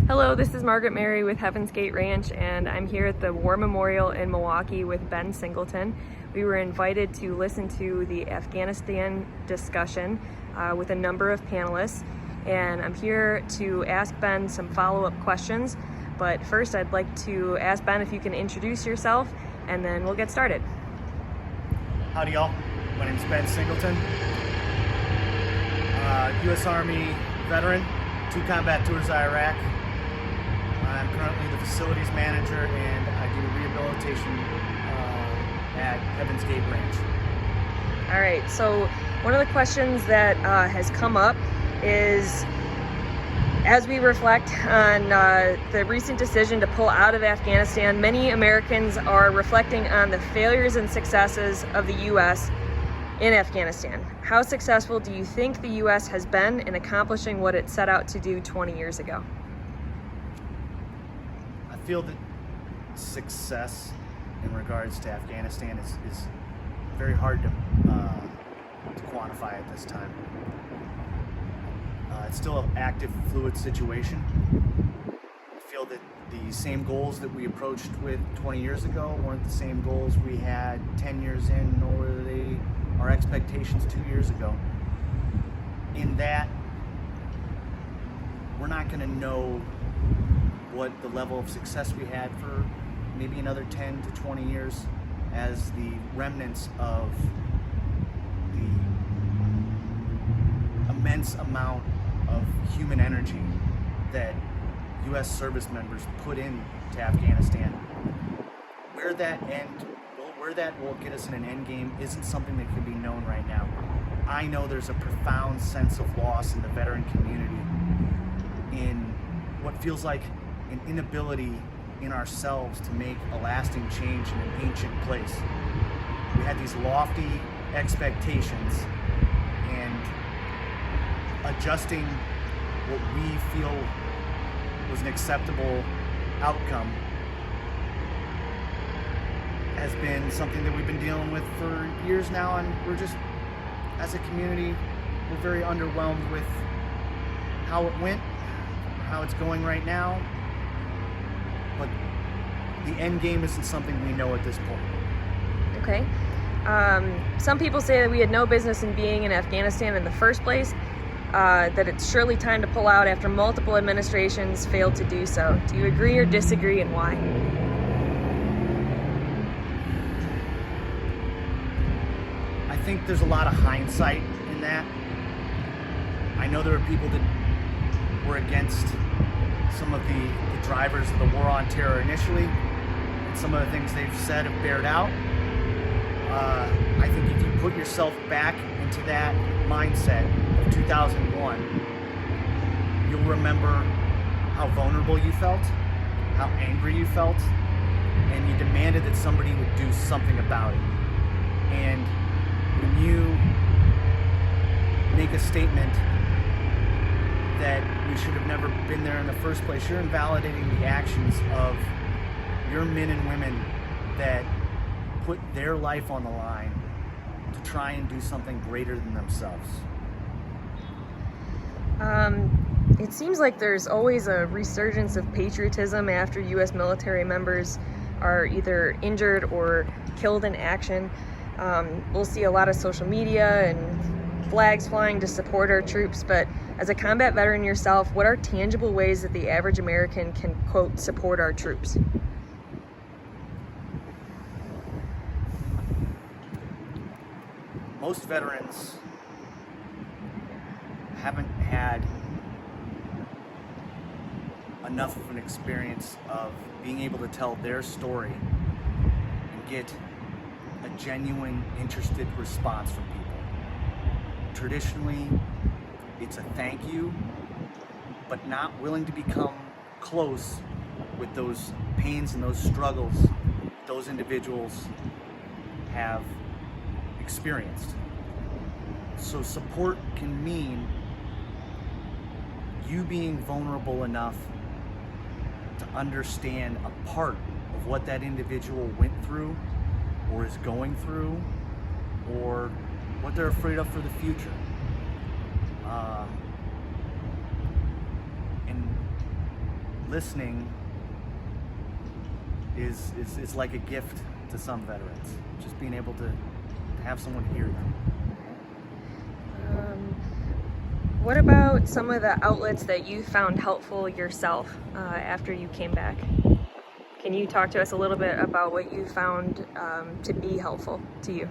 Hello, this is Margaret Mary with Heaven's Gate Ranch, and I'm here at the War Memorial in Milwaukee with Ben Singleton. We were invited to listen to the Afghanistan discussion with a number of panelists, and I'm here to ask Ben some follow-up questions. But first, I'd like to ask Ben if you can introduce yourself, and then we'll get started. Howdy y'all, my name is Ben Singleton, U.S. Army veteran, 2 combat tours to Iraq. I'm currently the facilities manager and I do rehabilitation at Heaven's Gate Ranch. All right, so one of the questions that has come up is, as we reflect on the recent decision to pull out of Afghanistan, many Americans are reflecting on the failures and successes of the U.S. in Afghanistan. How successful do you think the U.S. has been in accomplishing what it set out to do 20 years ago? I feel that success in regards to Afghanistan is very hard to quantify at this time. It's still an active, fluid situation. I feel that the same goals that we approached with 20 years ago weren't the same goals we had 10 years in, nor were they our expectations 2 years ago. In that, we're not going to know what the level of success we had for maybe another 10 to 20 years as the remnants of the immense amount of human energy that U.S. service members put into Afghanistan. Where that will get us in an end game isn't something that can be known right now. I know there's a profound sense of loss in the veteran community, in what feels like an inability in ourselves to make a lasting change in an ancient place. We had these lofty expectations, and adjusting what we feel was an acceptable outcome has been something that we've been dealing with for years now, and we're just, as a community, we're very underwhelmed with how it went, how it's going right now. But the end game isn't something we know at this point. Okay. Some people say that we had no business in being in Afghanistan in the first place, that it's surely time to pull out after multiple administrations failed to do so. Do you agree or disagree, and why? I think there's a lot of hindsight in that. I know there are people that were against some of the drivers of the war on terror initially, and some of the things they've said have bared out. I think if you put yourself back into that mindset of 2001, you'll remember how vulnerable you felt, how angry you felt, and you demanded that somebody would do something about it. And when you make a statement that we should have never been there in the first place, you're invalidating the actions of your men and women that put their life on the line to try and do something greater than themselves. It seems like there's always a resurgence of patriotism after U.S. military members are either injured or killed in action. We'll see a lot of social media and flags flying to support our troops, but as a combat veteran yourself, what are tangible ways that the average American can, quote, support our troops? Most veterans haven't had enough of an experience of being able to tell their story and get a genuine, interested response from people. Traditionally, it's a thank you, but not willing to become close with those pains and those struggles those individuals have experienced. So support can mean you being vulnerable enough to understand a part of what that individual went through or is going through, or what they're afraid of for the future. And listening is like a gift to some veterans. Just being able to have someone hear them. What about some of the outlets that you found helpful yourself after you came back? Can you talk to us a little bit about what you found to be helpful to you?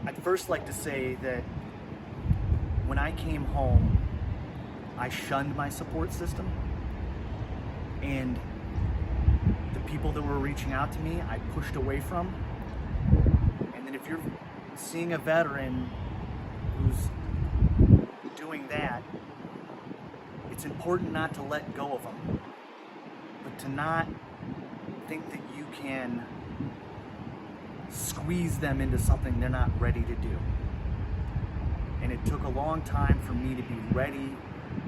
I'd first like to say that when I came home, I shunned my support system, and the people that were reaching out to me, I pushed away from. And then if you're seeing a veteran who's doing that, it's important not to let go of them, but to not think that you can squeeze them into something they're not ready to do. And it took a long time for me to be ready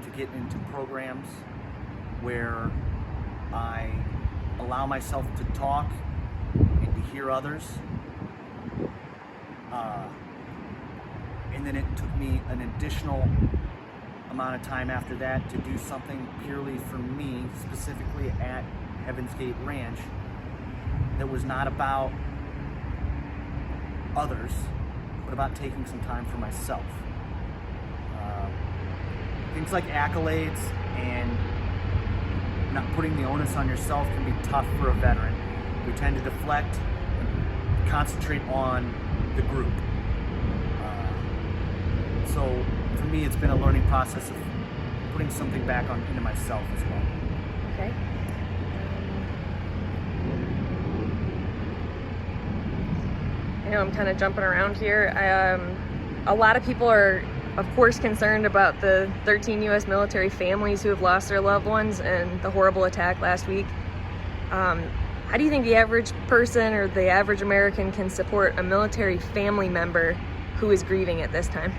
to get into programs where I allow myself to talk and to hear others. And then it took me an additional amount of time after that to do something purely for me, specifically at Heaven's Gate Ranch, that was not about others, but about taking some time for myself. Things like accolades and not putting the onus on yourself can be tough for a veteran. We tend to deflect and concentrate on the group. So for me, it's been a learning process of putting something back into myself as well. Okay. I know I'm kind of jumping around here. A lot of people are, of course, concerned about the 13 U.S. military families who have lost their loved ones and the horrible attack last week. How do you think the average person or the average American can support a military family member who is grieving at this time?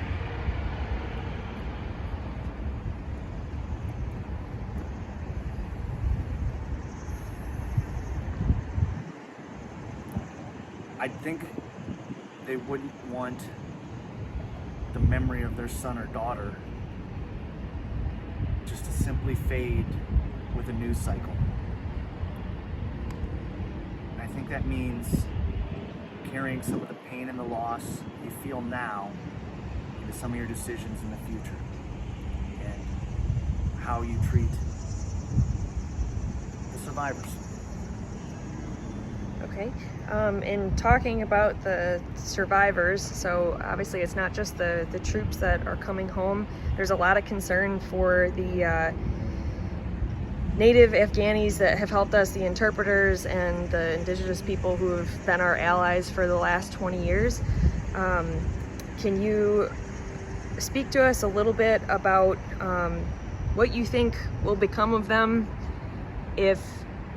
I think they wouldn't want the memory of their son or daughter just to simply fade with a news cycle. And I think that means carrying some of the pain and the loss you feel now into some of your decisions in the future and how you treat the survivors. Okay. In talking about the survivors, so obviously it's not just the troops that are coming home. There's a lot of concern for the native Afghanis that have helped us, the interpreters and the indigenous people who have been our allies for the last 20 years. Can you speak to us a little bit about what you think will become of them if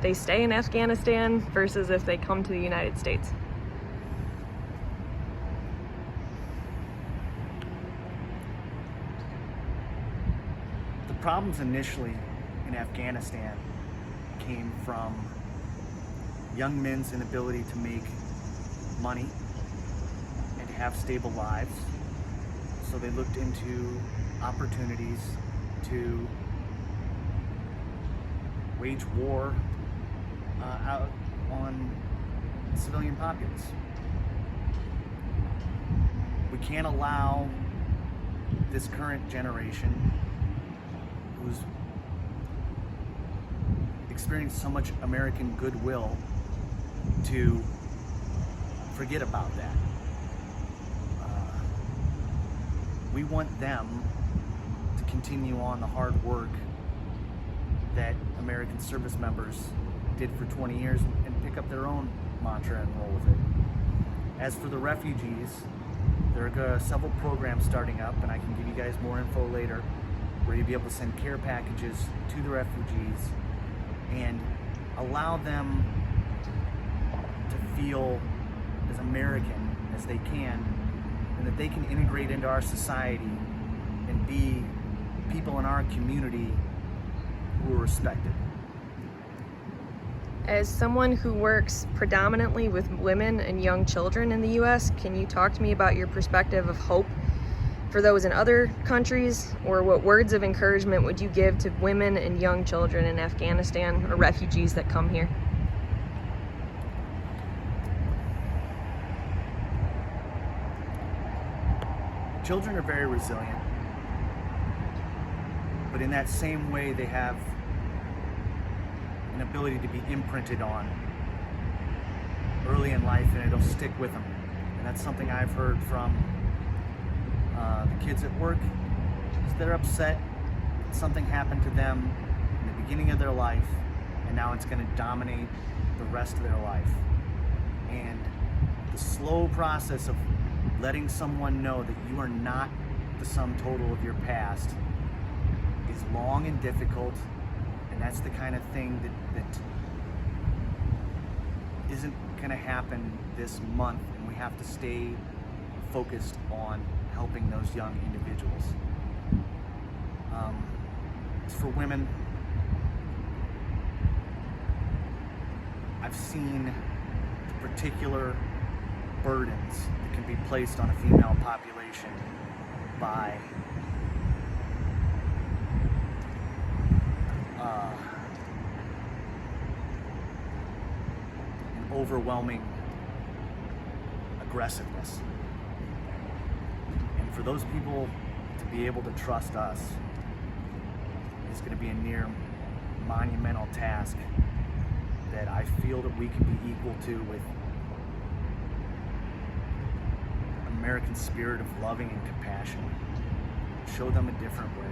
they stay in Afghanistan versus if they come to the United States? The problems initially in Afghanistan came from young men's inability to make money and to have stable lives. So they looked into opportunities to wage war out on the civilian populace. We can't allow this current generation, who's experienced so much American goodwill, to forget about that. We want them to continue on the hard work that American service members did for 20 years and pick up their own mantra and roll with it. As for the refugees, there are several programs starting up, and I can give you guys more info later, where you'll be able to send care packages to the refugees and allow them to feel as American as they can, and that they can integrate into our society and be people in our community who are respected. As someone who works predominantly with women and young children in the U.S., can you talk to me about your perspective of hope for those in other countries, or what words of encouragement would you give to women and young children in Afghanistan or refugees that come here? Children are very resilient, but in that same way they have an ability to be imprinted on early in life, and it'll stick with them. And that's something I've heard from the kids at work, is they're upset that something happened to them in the beginning of their life, and now it's going to dominate the rest of their life. And the slow process of letting someone know that you are not the sum total of your past is long and difficult, and that's the kind of thing that isn't going to happen this month, and we have to stay focused on helping those young individuals. As for women, I've seen the particular burdens that can be placed on a female population by an overwhelming aggressiveness. And for those people to be able to trust us is going to be a near monumental task that I feel that we can be equal to with American spirit of loving and compassion. Show them a different way.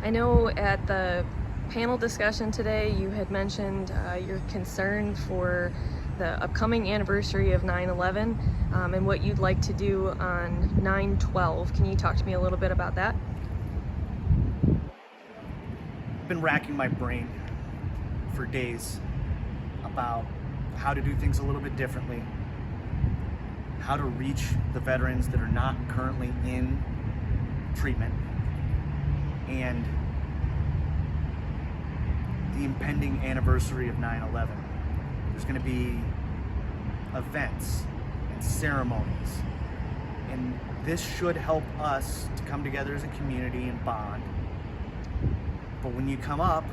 I know at the panel discussion today you had mentioned your concern for the upcoming anniversary of 9/11 and what you'd like to do on 9/12. Can you talk to me a little bit about that? I've been racking my brain for days about how to do things a little bit differently, how to reach the veterans that are not currently in treatment, and the impending anniversary of 9/11. There's going to be events and ceremonies, and this should help us to come together as a community and bond. But when you come up,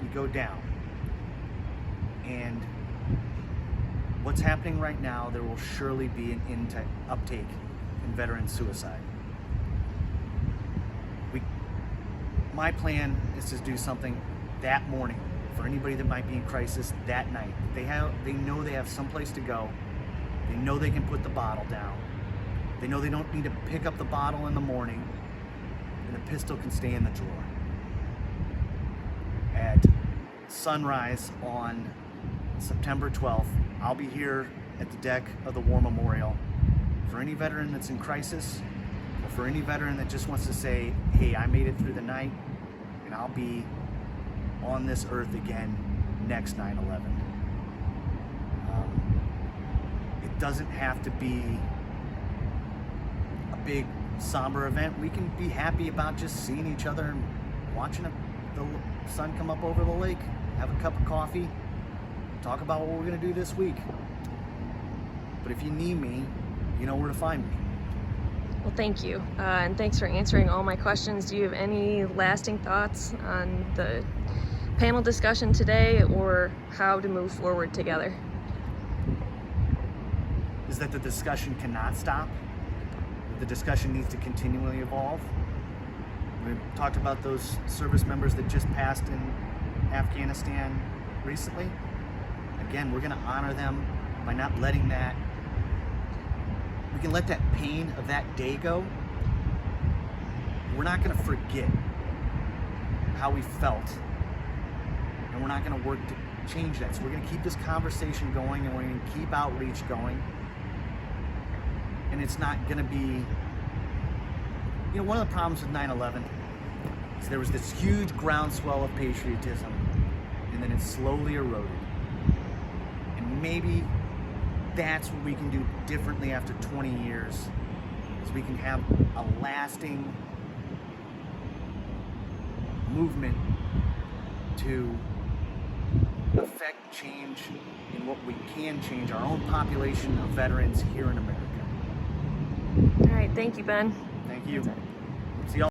you go down. And what's happening right now, there will surely be an uptake in veteran suicide. My plan is to do something that morning for anybody that might be in crisis that night. They know they have someplace to go. They know they can put the bottle down. They know they don't need to pick up the bottle in the morning, and the pistol can stay in the drawer. At sunrise on September 12th, I'll be here at the deck of the War Memorial for any veteran that's in crisis, or for any veteran that just wants to say, hey, I made it through the night, and I'll be on this earth again next 9/11. It doesn't have to be a big somber event. We can be happy about just seeing each other and watching the sun come up over the lake, have a cup of coffee, talk about what we're going to do this week. But if you need me, you know where to find me. Well, thank you, and thanks for answering all my questions. Do you have any lasting thoughts on the panel discussion today, or how to move forward together? Is that the discussion cannot stop. The discussion needs to continually evolve. We talked about those service members that just passed in Afghanistan recently. Again, we're going to honor them by not letting that, we can let that pain of that day go. We're not going to forget how we felt, and we're not going to work to change that. So we're going to keep this conversation going, and we're going to keep outreach going. And it's not going to be, one of the problems with 9/11 is there was this huge groundswell of patriotism, and then it slowly eroded. And maybe that's what we can do differently after 20 years, is we can have a lasting movement to affect change in what we can change, our own population of veterans here in America. right, thank you, Ben. Thank you. That's it.